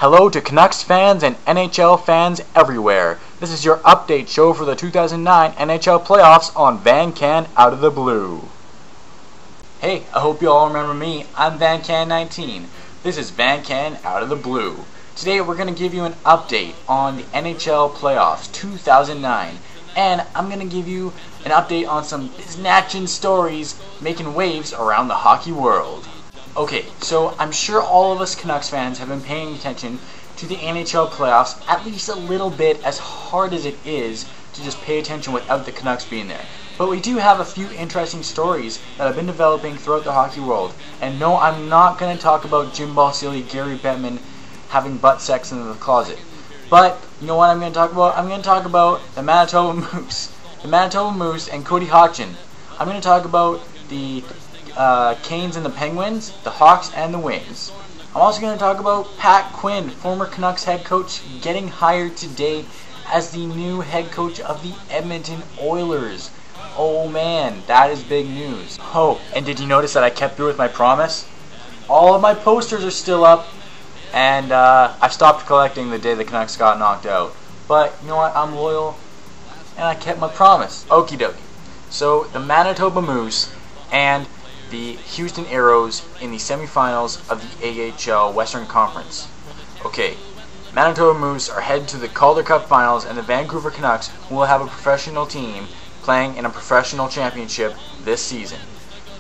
Hello to Canucks fans and NHL fans everywhere. This is your update show for the 2009 NHL playoffs on Vancan Out of the Blue. Hey, I hope you all remember me. I'm Vancan19. This is Vancan Out of the Blue. Today we're going to give you an update on the NHL playoffs 2009. And I'm going to give you an update on some snatching stories making waves around the hockey world. Okay, so I'm sure all of us Canucks fans have been paying attention to the NHL playoffs at least a little bit, as hard as it is to just pay attention without the Canucks being there. But we do have a few interesting stories that have been developing throughout the hockey world. And no, I'm not going to talk about Jim Balsillie, Gary Bettman having butt sex in the closet. But you know what I'm going to talk about? I'm going to talk about the Manitoba Moose. The Manitoba Moose and Cody Hodgson. I'm going to talk about the Canes and the Penguins, the Hawks and the Wings. I'm also going to talk about Pat Quinn, former Canucks head coach, getting hired today as the new head coach of the Edmonton Oilers. Oh man, that is big news. Oh, and did you notice that I kept through with my promise? All of my posters are still up, and I stopped collecting the day the Canucks got knocked out. But you know what, I'm loyal, and I kept my promise. Okie dokie. So, the Manitoba Moose and the Houston Aeros in the semifinals of the AHL Western Conference. Okay, Manitoba Moose are headed to the Calder Cup Finals, and the Vancouver Canucks will have a professional team playing in a professional championship this season.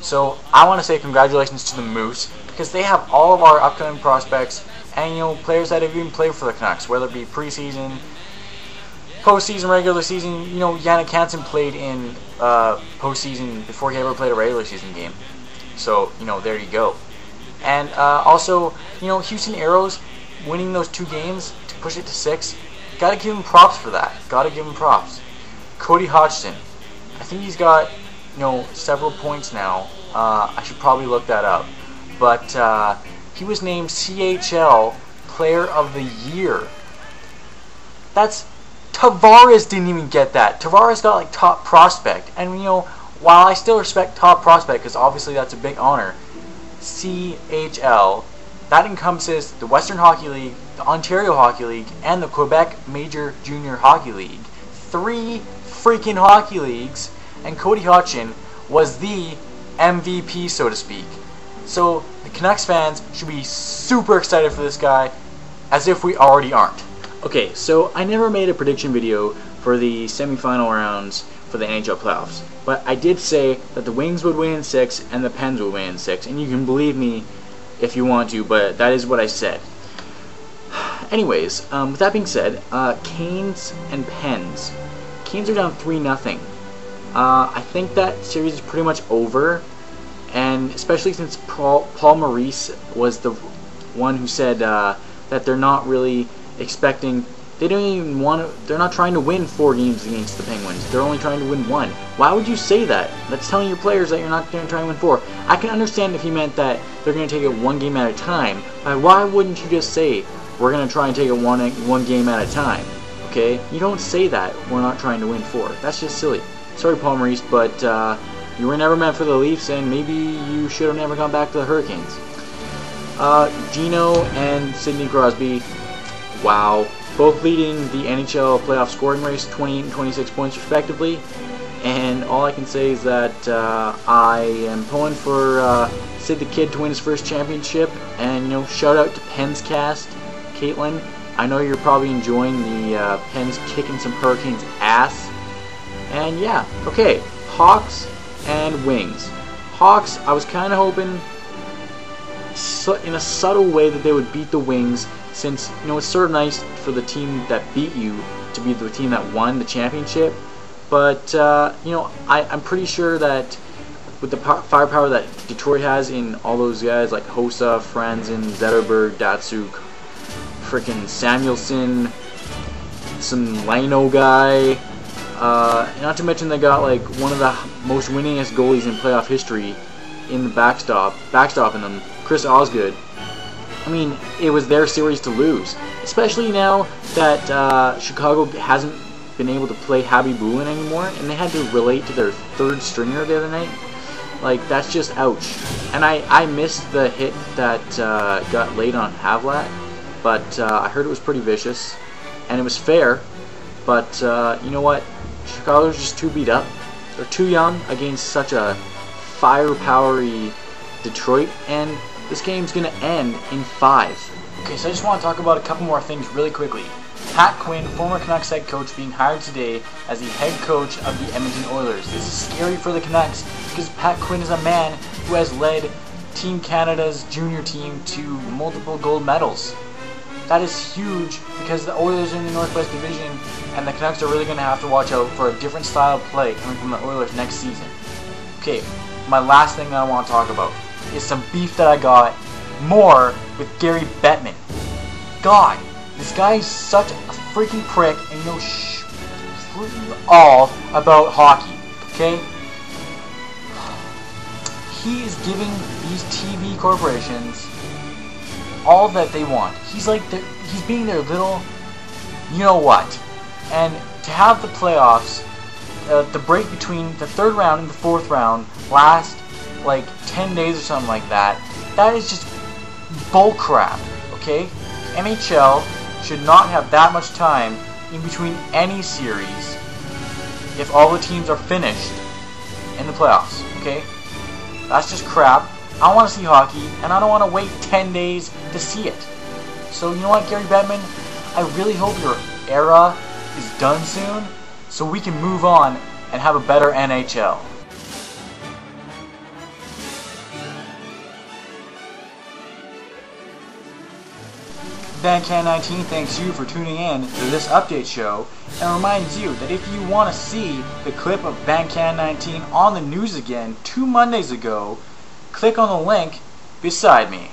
So I want to say congratulations to the Moose, because they have all of our upcoming prospects and players that have even played for the Canucks, whether it be preseason, postseason, regular season. Yannick Hansen played in postseason before he ever played a regular season game. So, there you go. And also, Houston Aeros winning those 2 games to push it to 6, gotta give him props for that. Gotta give him props. Cody Hodgson, I think he's got, several points now. I should probably look that up. But he was named CHL Player of the Year. Tavares didn't even get that. Tavares got top prospect. And while I still respect top prospect, because obviously that's a big honor, CHL, that encompasses the Western Hockey League, the Ontario Hockey League, and the Quebec Major Junior Hockey League. 3 freaking hockey leagues, and Cody Hodgson was the MVP, so to speak. So the Canucks fans should be super excited for this guy, as if we already aren't. Okay, so I never made a prediction video for the semifinal rounds for the NHL playoffs, but I did say that the Wings would win in 6 and the Pens would win in 6, and you can believe me if you want to, but that is what I said. Anyways, with that being said, Canes and Pens. Canes are down 3-0. I think that series is pretty much over, and especially since Paul Maurice was the one who said that they're not really expecting. They're not trying to win 4 games against the Penguins. They're only trying to win 1. Why would you say that? That's telling your players that you're not going to try and win 4. I can understand if he meant that they're going to take it 1 game at a time. But why wouldn't you just say, we're going to try and take it one game at a time? Okay? You don't say that, we're not trying to win 4. That's just silly. Sorry, Paul Maurice, but you were never meant for the Leafs, and maybe you should have never gone back to the Hurricanes. Gino and Sidney Crosby, wow. Both leading the NHL playoff scoring race, 28 and 26 points respectively. And all I can say is that I am pulling for Sid the Kid to win his first championship. And shout out to Pens cast, Caitlin. I know you're probably enjoying the Pens kicking some Hurricanes ass. And yeah, okay, Hawks and Wings. Hawks, I was kind of hoping in a subtle way that they would beat the Wings, since it's sort of nice for the team that beat you to be the team that won the championship. But I'm pretty sure that with the firepower that Detroit has in all those guys like Hossa, Franzen, Zetterberg, Datsuk, freaking Samuelson, some Lino guy, not to mention they got one of the most winningest goalies in playoff history in the backstopping them, Chris Osgood. I mean, it was their series to lose, especially now that Chicago hasn't been able to play Habib Bulin anymore, and they had to relate to their 3rd stringer the other night. That's just ouch. And I missed the hit that got laid on Havlat. but I heard it was pretty vicious, and it was fair. But you know what? Chicago's just too beat up. They're too young against such a firepowery Detroit, and this game's gonna end in 5. Okay, so I just want to talk about a couple more things really quickly. Pat Quinn, former Canucks head coach, being hired today as the head coach of the Edmonton Oilers. This is scary for the Canucks because Pat Quinn is a man who has led Team Canada's junior team to multiple gold medals. That is huge because the Oilers are in the Northwest Division, and the Canucks are really going to have to watch out for a different style of play coming from the Oilers next season. Okay, my last thing that I want to talk about is some beef that I got more with Gary Bettman. God, this guy is such a freaking prick and knows all about hockey, okay? He is giving these TV corporations all that they want. He's being their little you-know-what. And to have the playoffs, the break between the 3rd round and the 4th round last like 10 days or something like that, that is just bullcrap, okay? NHL should not have that much time in between any series if all the teams are finished in the playoffs, okay? That's just crap. I want to see hockey, and I don't want to wait 10 days to see it. So you know what, Gary Bettman? I really hope your era is done soon so we can move on and have a better NHL. Vancan 19 thanks you for tuning in to this update show and reminds you that if you want to see the clip of Vancan 19 on the news again 2 Mondays ago, click on the link beside me.